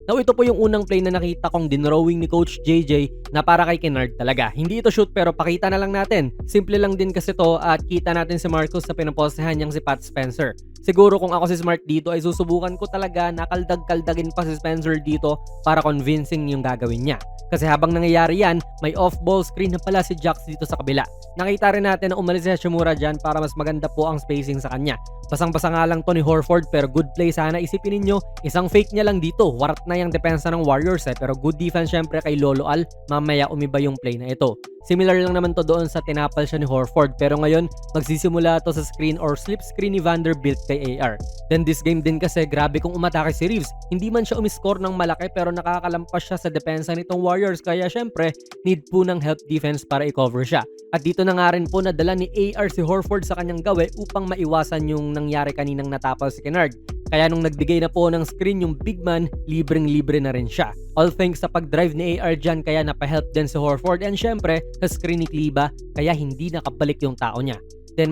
Now ito po yung unang play na nakita kong dinrawing ni Coach JJ na para kay Kennard talaga. Hindi ito shoot pero pakita na lang natin. Simple lang din kasi to at kita natin si Marcus sa pinapostehan niyang si Pat Spencer. Siguro kung ako si Smart dito ay susubukan ko talaga na kaldag-kaldagin pa si Spencer dito para convincing yung gagawin niya. Kasi habang nangyayari yan, may off-ball screen na pala si Jax dito sa kabila. Nakita rin natin na umalis si Hachimura dyan para mas maganda po ang spacing sa kanya. Basang-basa nga lang to ni Horford pero good play sana. Isipin ninyo, isang fake niya lang dito. Warat na yung depensa ng Warriors pero good defense syempre kay Lolo Al. Mamaya umiba yung play na ito. Similar lang naman to doon sa tinapal siya ni Horford pero ngayon magsisimula to sa screen or slip screen ni Vanderbilt kay AR. Then this game din kasi grabe kung umatake si Reeves. Hindi man siya umiscore ng malaki pero nakakalampas siya sa depensa nitong Warriors kaya syempre need po ng help defense para i-cover siya. At dito na nga rin po nadala ni AR si Horford sa kanyang gawe upang maiwasan yung nangyari kaninang natapal si Kennard. Kaya nung nagbigay na po ng screen yung big man, libreng-libre na rin siya. All thanks sa pag-drive ni AR dyan kaya napahelp din si Horford and syempre sa screen ni Kleber kaya hindi nakabalik yung tao niya. Then